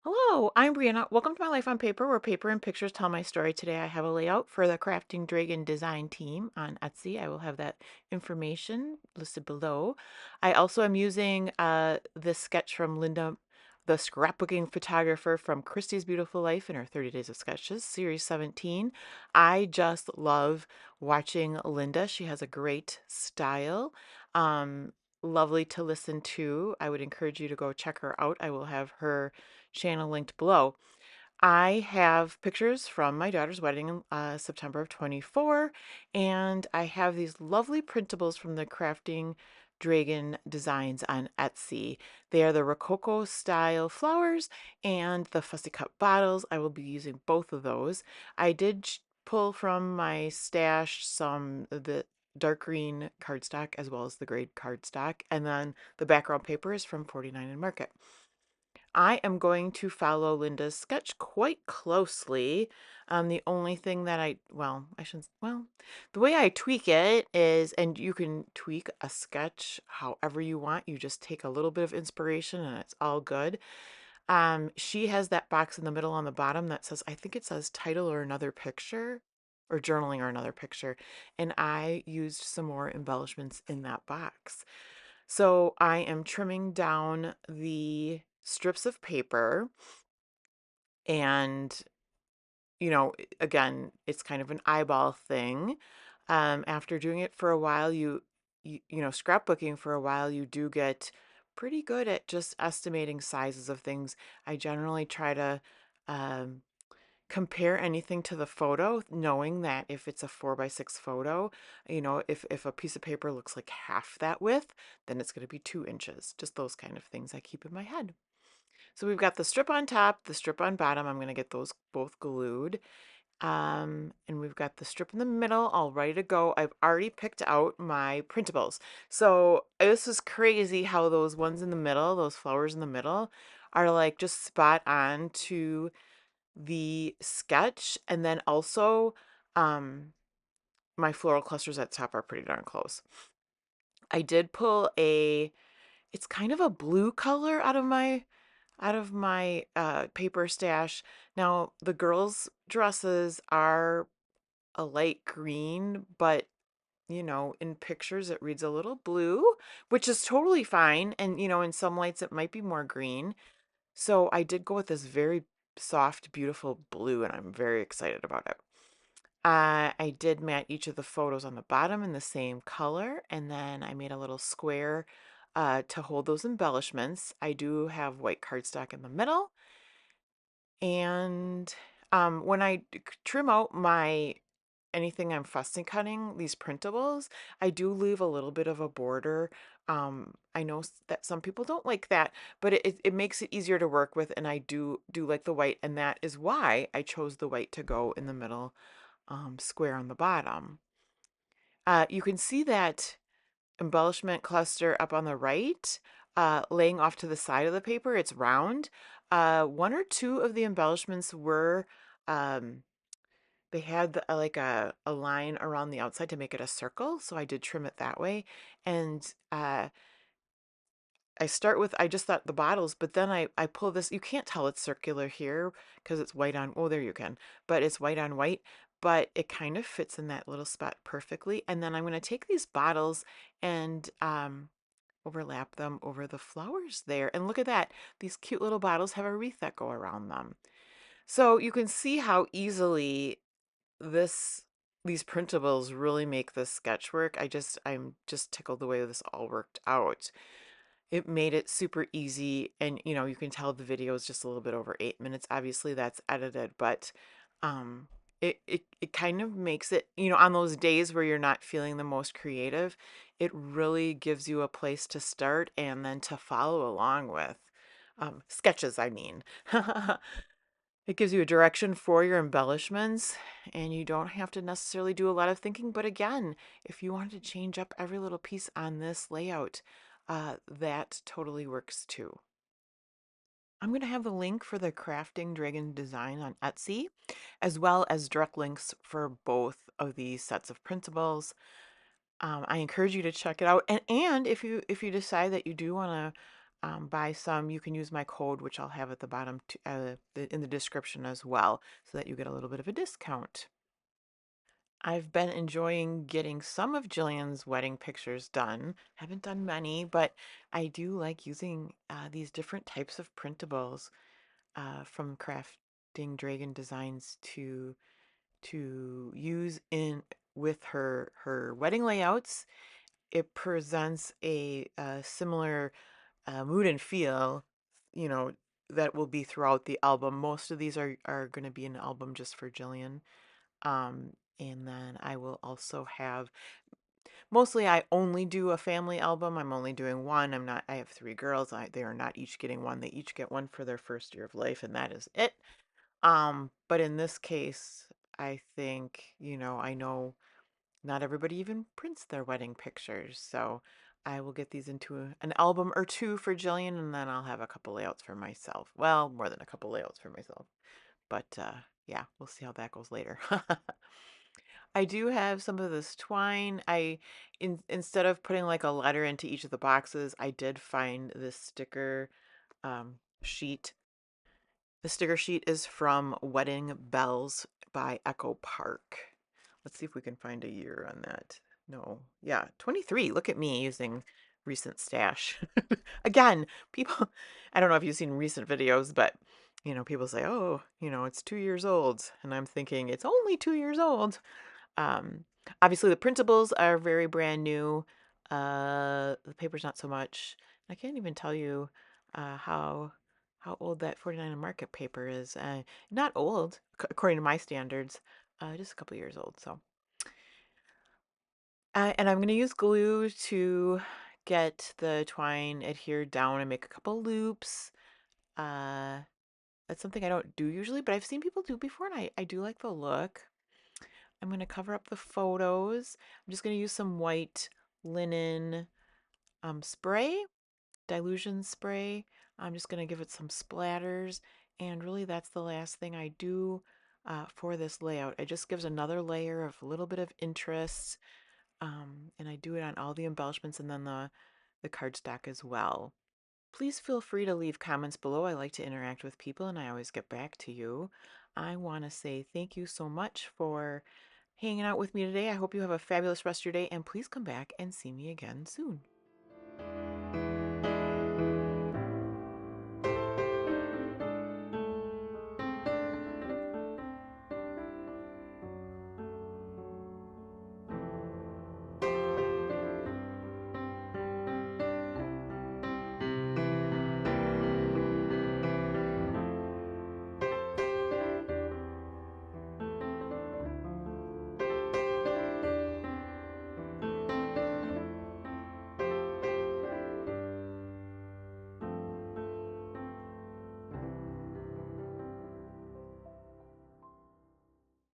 Hello, I'm Brianna. Welcome to my life on paper, where paper and pictures tell my story. Today I have a layout for the Crafting Dragon Design team on Etsy. I will have that information listed below. I also am using this sketch from Lynda, the scrapbooking photographer from Christie's Beautiful Life in her 30 Days of Sketches, Series 17. I just love watching Lynda. She has a great style. Um, Lovely to listen to. I would encourage you to go check her out. I will have her channel linked below. I have pictures from my daughter's wedding in September of 24, and I have these lovely printables from the Crafting Dragon Designs on Etsy. They are the Rococo style flowers and the fussy cut bottles. I will be using both of those. I did pull from my stash some of the dark green cardstock as well as the gray cardstock, and then the background paper is from 49 and Market. I am going to follow Lynda's sketch quite closely. The only thing that I shouldn't, the way I tweak it is, and you can tweak a sketch however you want. You just take a little bit of inspiration and it's all good. She has that box in the middle on the bottom that says, I think it says title or another picture or journaling or another picture. And I used some more embellishments in that box. So I am trimming down the strips of paper and, again, it's kind of an eyeball thing. After doing it for a while, scrapbooking for a while, you do get pretty good at just estimating sizes of things. I generally try to um, compare anything to the photo, knowing that if it's a 4x6 photo, if a piece of paper looks like half that width, then it's going to be 2 inches. Just those kind of things I keep in my head. So we've got the strip on top, the strip on bottom. I'm going to get those both glued. And we've got the strip in the middle all ready to go. I've already picked out my printables. So this is crazy how those ones in the middle, those flowers in the middle, are like just spot on to the sketch. And then also my floral clusters at top are pretty darn close. I did pull it's kind of a blue color out of my paper stash. Now the girls' dresses are a light green, but in pictures it reads a little blue, which is totally fine. And in some lights it might be more green. So I did go with this very soft, beautiful blue, and I'm very excited about it. I did mat each of the photos on the bottom in the same color, and then I made a little square to hold those embellishments. I do have white cardstock in the middle, and when I trim out my anything I'm fussy cutting, these printables, I do leave a little bit of a border. I know that some people don't like that, but it makes it easier to work with, and I do like the white, and that is why I chose the white to go in the middle square on the bottom. You can see that embellishment cluster up on the right, laying off to the side of the paper. It's round. One or two of the embellishments were, um, they had like a line around the outside to make it a circle, so I did trim it that way. And I just thought the bottles, but then I pull this. You can't tell it's circular here because it's white on, oh, there you can, but it's white on white, but it kind of fits in that little spot perfectly. And then I'm going to take these bottles and overlap them over the flowers there. And look at that. These cute little bottles have a wreath that go around them. So you can see how easily this these printables really make this sketch work. I'm just tickled the way this all worked out. It made it super easy, and you can tell the video is just a little bit over 8 minutes. Obviously that's edited, but um it kind of makes it, on those days where you're not feeling the most creative, it really gives you a place to start and then to follow along with sketches, I mean. It gives you a direction for your embellishments, and you don't have to necessarily do a lot of thinking. But again, if you wanted to change up every little piece on this layout, that totally works too. I'm going to have the link for the Crafting Dragon Design on Etsy, as well as direct links for both of these sets of printables. I encourage you to check it out, and if you decide that you do want to buy some, you can use my code, which I'll have at the bottom in the description as well, so that you get a little bit of a discount. I've been enjoying getting some of Jillian's wedding pictures done. Haven't done many, but I do like using these different types of printables from Crafting Dragon Designs to use in with her wedding layouts. It presents a similar mood and feel, you know, that will be throughout the album. Most of these are going to be an album just for Jillian. And then I will also have, mostly I only do a family album. I'm only doing one. I have three girls. They are not each getting one. They each get one for their first year of life, and that is it. But in this case, I think, I know not everybody even prints their wedding pictures. So I will get these into an album or two for Jillian, and then I'll have a couple layouts for myself. Well, more than a couple layouts for myself. But yeah, we'll see how that goes later. I do have some of this twine. Instead of putting like a letter into each of the boxes, I did find this sticker sheet. The sticker sheet is from Wedding Bells by Echo Park. Let's see if we can find a year on that. No, yeah, 23. Look at me using recent stash. Again, people, I don't know if you've seen recent videos, but people say, oh, it's 2 years old. And I'm thinking it's only 2 years old. Um, Obviously, the printables are very brand new. The paper's not so much. I can't even tell you how old that 49 and market paper is. Not old, according to my standards. Just a couple years old. So, and I'm going to use glue to get the twine adhered down and make a couple loops. Uh, that's something I don't do usually, but I've seen people do before, and I do like the look. I'm going to cover up the photos. I'm just going to use some white linen spray, dilution spray. I'm just going to give it some splatters. And really, that's the last thing I do for this layout. It just gives another layer of a little bit of interest. And I do it on all the embellishments and then the cardstock as well. Please feel free to leave comments below. I like to interact with people and I always get back to you. I want to say thank you so much for hanging out with me today. I hope you have a fabulous rest of your day and please come back and see me again soon.